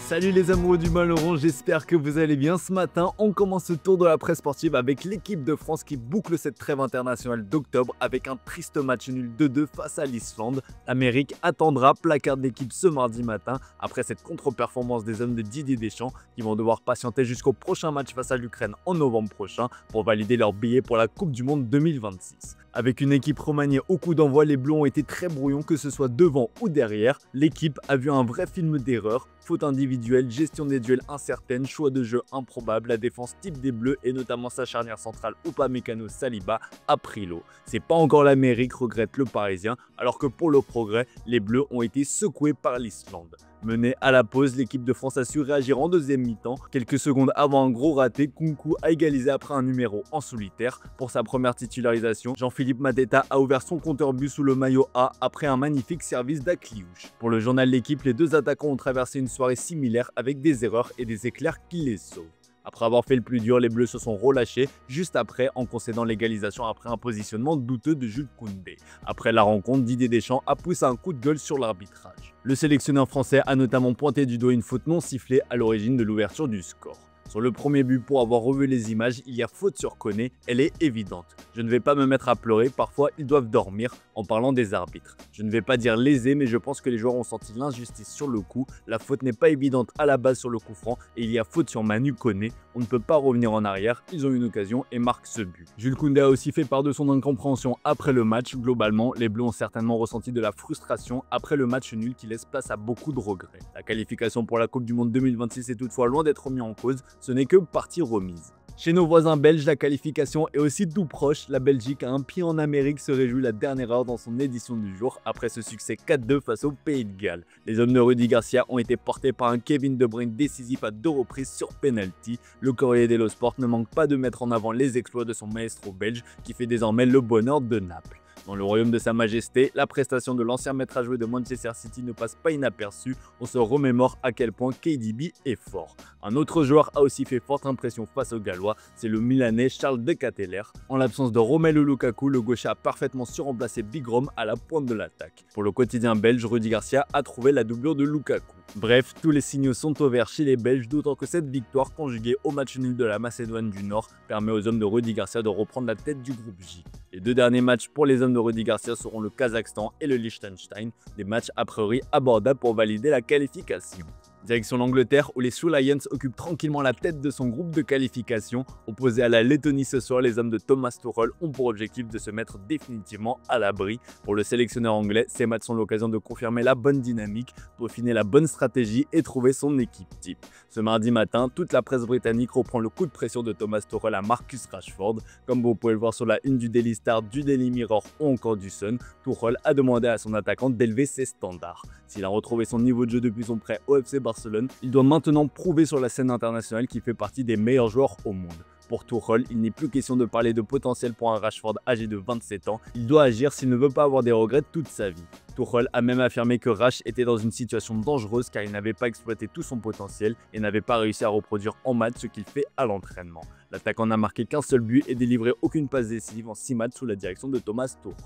Salut les amoureux du ballon, j'espère que vous allez bien. Ce matin, on commence ce tour de la presse sportive avec l'équipe de France qui boucle cette trêve internationale d'octobre avec un triste match nul 2-2 face à l'Islande. L'Amérique attendra placard d'équipe ce mardi matin après cette contre-performance des hommes de Didier Deschamps qui vont devoir patienter jusqu'au prochain match face à l'Ukraine en novembre prochain pour valider leur billet pour la Coupe du Monde 2026. Avec une équipe remaniée au coup d'envoi, les Bleus ont été très brouillons que ce soit devant ou derrière. L'équipe a vu un vrai film d'erreur. Faute individuelle, gestion des duels incertaine, choix de jeu improbable, la défense type des Bleus et notamment sa charnière centrale Upamecano Saliba a pris l'eau. C'est pas encore l'Amérique, regrette le Parisien, alors que pour le progrès, les Bleus ont été secoués par l'Islande. Menée à la pause, l'équipe de France a su réagir en deuxième mi-temps. Quelques secondes avant un gros raté, Nkunku a égalisé après un numéro en solitaire. Pour sa première titularisation, Jean-Philippe Mateta a ouvert son compteur but sous le maillot A après un magnifique service d'Akliouche. Pour le journal L'équipe, les deux attaquants ont traversé une soirée similaire avec des erreurs et des éclairs qui les sauvent. Après avoir fait le plus dur, les Bleus se sont relâchés juste après en concédant l'égalisation après un positionnement douteux de Jules Koundé. Après la rencontre, Didier Deschamps a poussé un coup de gueule sur l'arbitrage. Le sélectionneur français a notamment pointé du doigt une faute non sifflée à l'origine de l'ouverture du score. Sur le premier but, pour avoir revu les images, il y a faute sur Koné, elle est évidente. Je ne vais pas me mettre à pleurer, parfois ils doivent dormir en parlant des arbitres. Je ne vais pas dire lésé, mais je pense que les joueurs ont senti l'injustice sur le coup. La faute n'est pas évidente à la base sur le coup franc et il y a faute sur Manu Koné. On ne peut pas revenir en arrière, ils ont une occasion et marquent ce but. Jules Koundé a aussi fait part de son incompréhension après le match. Globalement, les Bleus ont certainement ressenti de la frustration après le match nul qui laisse place à beaucoup de regrets. La qualification pour la Coupe du Monde 2026 est toutefois loin d'être remise en cause. Ce n'est que partie remise. Chez nos voisins belges, la qualification est aussi tout proche. La Belgique a un pied en Amérique, se réjouit la dernière heure dans son édition du jour après ce succès 4-2 face au Pays de Galles. Les hommes de Rudy Garcia ont été portés par un Kevin De Bruyne décisif à 2 reprises sur penalty. Le Corriere dello Sport ne manque pas de mettre en avant les exploits de son maestro belge qui fait désormais le bonheur de Naples. Dans le royaume de sa majesté, la prestation de l'ancien maître à jouer de Manchester City ne passe pas inaperçue. On se remémore à quel point KDB est fort. Un autre joueur a aussi fait forte impression face aux Gallois, c'est le Milanais Charles De Ketelaere. En l'absence de Romelu Lukaku, le gaucher a parfaitement surremplacé Big Rom à la pointe de l'attaque. Pour le quotidien belge, Rudy Garcia a trouvé la doublure de Lukaku. Bref, tous les signaux sont au vert chez les Belges, d'autant que cette victoire conjuguée au match nul de la Macédoine du Nord permet aux hommes de Rudy Garcia de reprendre la tête du groupe J. Les deux derniers matchs pour les hommes de Rudy Garcia seront le Kazakhstan et le Liechtenstein, des matchs a priori abordables pour valider la qualification. Direction l'Angleterre où les Sue Lions occupent tranquillement la tête de son groupe de qualification. Opposés à la Lettonie ce soir, les hommes de Thomas Tuchel ont pour objectif de se mettre définitivement à l'abri. Pour le sélectionneur anglais, ces matchs sont l'occasion de confirmer la bonne dynamique, peaufiner la bonne stratégie et trouver son équipe type. Ce mardi matin, toute la presse britannique reprend le coup de pression de Thomas Tuchel à Marcus Rashford. Comme vous pouvez le voir sur la une du Daily Star, du Daily Mirror ou encore du Sun, Tuchel a demandé à son attaquant d'élever ses standards. S'il a retrouvé son niveau de jeu depuis son prêt au FC Barcelone, il doit maintenant prouver sur la scène internationale qu'il fait partie des meilleurs joueurs au monde. Pour Tuchel, il n'est plus question de parler de potentiel pour un Rashford âgé de 27 ans, il doit agir s'il ne veut pas avoir des regrets toute sa vie. Tuchel a même affirmé que Rash était dans une situation dangereuse car il n'avait pas exploité tout son potentiel et n'avait pas réussi à reproduire en match ce qu'il fait à l'entraînement. L'attaquant n'a marqué qu'un seul but et délivré aucune passe décisive en 6 matchs sous la direction de Thomas Tuchel.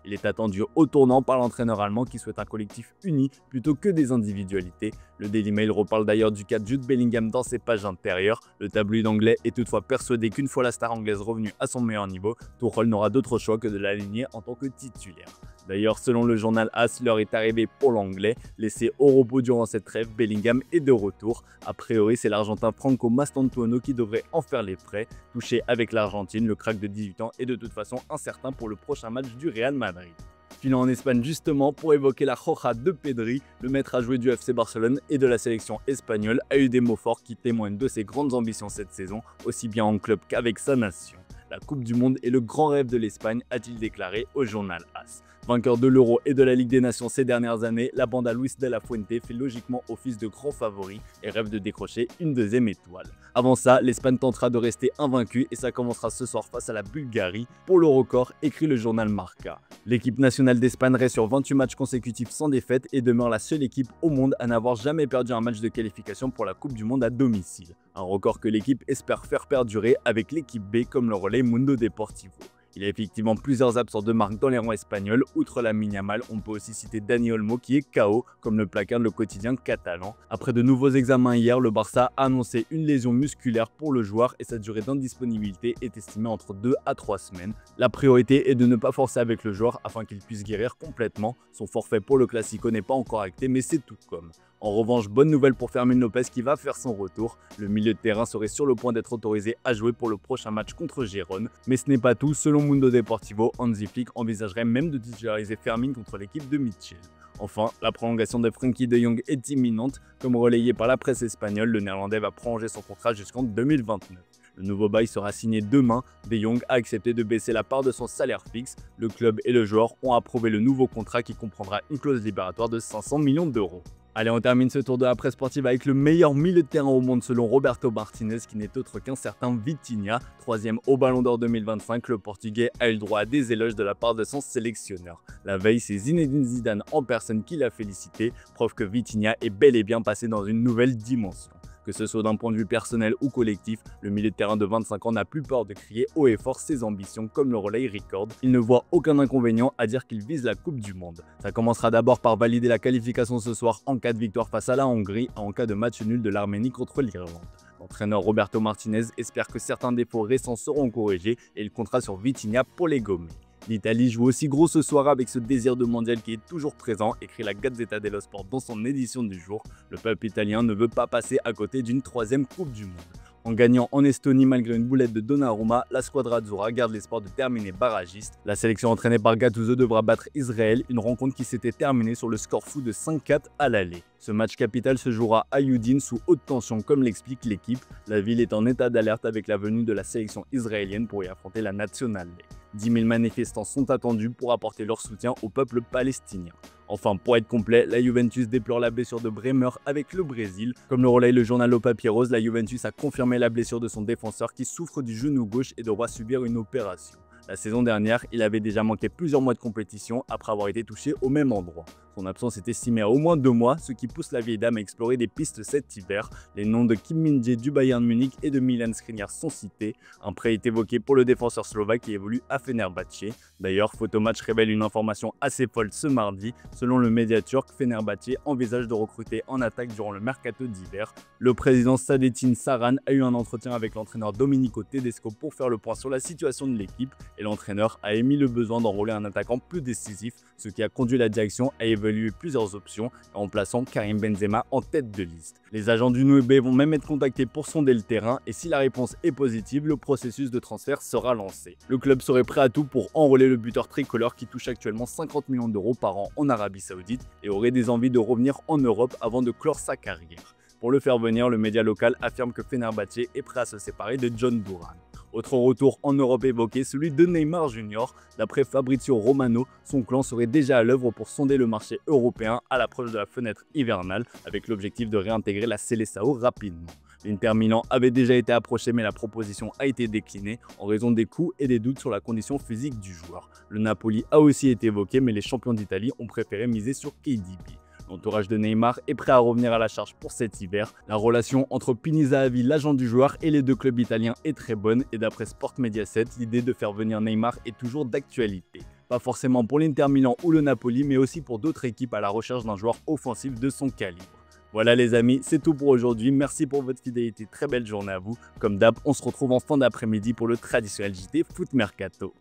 Il est attendu au tournant par l'entraîneur allemand qui souhaite un collectif uni plutôt que des individualités. Le Daily Mail reparle d'ailleurs du cas de Jude Bellingham dans ses pages intérieures. Le tabloïd anglais est toutefois persuadé qu'une fois la star anglaise revenue à son meilleur niveau, Tuchel n'aura d'autre choix que de l'aligner en tant que titulaire. D'ailleurs, selon le journal AS, l'heure est arrivée pour l'anglais. Laissé au repos durant cette trêve, Bellingham est de retour. A priori, c'est l'Argentin Franco Mastantuono qui devrait en faire les frais. Touché avec l'Argentine, le crack de 18 ans est de toute façon incertain pour le prochain match du Real Madrid. Filant en Espagne justement pour évoquer la Roja de Pedri, le maître à jouer du FC Barcelone et de la sélection espagnole a eu des mots forts qui témoignent de ses grandes ambitions cette saison, aussi bien en club qu'avec sa nation. La Coupe du Monde est le grand rêve de l'Espagne, a-t-il déclaré au journal AS. Vainqueur de l'Euro et de la Ligue des Nations ces dernières années, la bande à Luis de la Fuente fait logiquement office de grand favori et rêve de décrocher une deuxième étoile. Avant ça, l'Espagne tentera de rester invaincue et ça commencera ce soir face à la Bulgarie. Pour le record, écrit le journal Marca. L'équipe nationale d'Espagne reste sur 28 matchs consécutifs sans défaite et demeure la seule équipe au monde à n'avoir jamais perdu un match de qualification pour la Coupe du Monde à domicile. Un record que l'équipe espère faire perdurer avec l'équipe B comme le relais Mundo Deportivo. Il y a effectivement plusieurs absents de marque dans les rangs espagnols. Outre Lamine Yamal, on peut aussi citer Dani Olmo qui est KO, comme le placard le quotidien catalan. Après de nouveaux examens hier, le Barça a annoncé une lésion musculaire pour le joueur et sa durée d'indisponibilité est estimée entre 2 à 3 semaines. La priorité est de ne pas forcer avec le joueur afin qu'il puisse guérir complètement. Son forfait pour le Classico n'est pas encore acté, mais c'est tout comme. En revanche, bonne nouvelle pour Fermín López qui va faire son retour. Le milieu de terrain serait sur le point d'être autorisé à jouer pour le prochain match contre Gérone. Mais ce n'est pas tout, selon Mundo Deportivo, Hansi Flick envisagerait même de titulariser Fermín contre l'équipe de Mitchell. Enfin, la prolongation de Frenkie de Jong est imminente. Comme relayé par la presse espagnole, le Néerlandais va prolonger son contrat jusqu'en 2029. Le nouveau bail sera signé demain. De Jong a accepté de baisser la part de son salaire fixe. Le club et le joueur ont approuvé le nouveau contrat qui comprendra une clause libératoire de 500 millions d'euros. Allez, on termine ce tour de la presse sportive avec le meilleur milieu de terrain au monde selon Roberto Martinez, qui n'est autre qu'un certain Vitinha. 3e au Ballon d'Or 2025, le Portugais a eu le droit à des éloges de la part de son sélectionneur. La veille, c'est Zinedine Zidane en personne qui l'a félicité, preuve que Vitinha est bel et bien passé dans une nouvelle dimension. Que ce soit d'un point de vue personnel ou collectif, le milieu de terrain de 25 ans n'a plus peur de crier haut et fort ses ambitions comme le relaye Record. Il ne voit aucun inconvénient à dire qu'il vise la Coupe du Monde. Ça commencera d'abord par valider la qualification ce soir en cas de victoire face à la Hongrie et en cas de match nul de l'Arménie contre l'Irlande. L'entraîneur Roberto Martinez espère que certains défauts récents seront corrigés et il comptera sur Vitinha pour les gommer. L'Italie joue aussi gros ce soir avec ce désir de mondial qui est toujours présent, écrit la Gazzetta dello Sport dans son édition du jour. Le peuple italien ne veut pas passer à côté d'une 3e Coupe du Monde. En gagnant en Estonie malgré une boulette de Donnarumma, la squadra azzurra garde l'espoir de terminer barragiste. La sélection entraînée par Gattuso devra battre Israël, une rencontre qui s'était terminée sur le score fou de 5-4 à l'aller. Ce match capital se jouera à Yudin sous haute tension comme l'explique l'équipe. La ville est en état d'alerte avec la venue de la sélection israélienne pour y affronter la Nationale League. 10 000 manifestants sont attendus pour apporter leur soutien au peuple palestinien. Enfin, pour être complet, la Juventus déplore la blessure de Bremer avec le Brésil. Comme le relaye le journal Lo Papieros, la Juventus a confirmé la blessure de son défenseur qui souffre du genou gauche et devra subir une opération. La saison dernière, il avait déjà manqué plusieurs mois de compétition après avoir été touché au même endroit. Son absence est estimée à au moins 2 mois, ce qui pousse la vieille dame à explorer des pistes cet hiver. Les noms de Kim Min-jae du Bayern Munich et de Milan Skriniar sont cités. Un prêt est évoqué pour le défenseur slovaque qui évolue à Fenerbahçe. D'ailleurs, Photomatch révèle une information assez folle ce mardi. Selon le média turc, Fenerbahçe envisage de recruter en attaque durant le mercato d'hiver. Le président Saadettin Saran a eu un entretien avec l'entraîneur Domenico Tedesco pour faire le point sur la situation de l'équipe et l'entraîneur a émis le besoin d'enrôler un attaquant plus décisif, ce qui a conduit la direction à évaluer plusieurs options en plaçant Karim Benzema en tête de liste. Les agents du Nube vont même être contactés pour sonder le terrain et si la réponse est positive, le processus de transfert sera lancé. Le club serait prêt à tout pour enrôler le buteur tricolore qui touche actuellement 50 millions d'euros par an en Arabie Saoudite et aurait des envies de revenir en Europe avant de clore sa carrière. Pour le faire venir, le média local affirme que Fenerbahçe est prêt à se séparer de John Duran. Autre retour en Europe évoqué, celui de Neymar Jr. D'après Fabrizio Romano, son clan serait déjà à l'œuvre pour sonder le marché européen à l'approche de la fenêtre hivernale, avec l'objectif de réintégrer la Seleção rapidement. L'Inter Milan avait déjà été approché mais la proposition a été déclinée en raison des coûts et des doutes sur la condition physique du joueur. Le Napoli a aussi été évoqué mais les champions d'Italie ont préféré miser sur KDB. L'entourage de Neymar est prêt à revenir à la charge pour cet hiver. La relation entre Pini Zahavi, l'agent du joueur, et les deux clubs italiens est très bonne et d'après Sport Mediaset, l'idée de faire venir Neymar est toujours d'actualité. Pas forcément pour l'Inter Milan ou le Napoli, mais aussi pour d'autres équipes à la recherche d'un joueur offensif de son calibre. Voilà les amis, c'est tout pour aujourd'hui. Merci pour votre fidélité, très belle journée à vous. Comme d'hab, on se retrouve en fin d'après-midi pour le traditionnel JT Foot Mercato.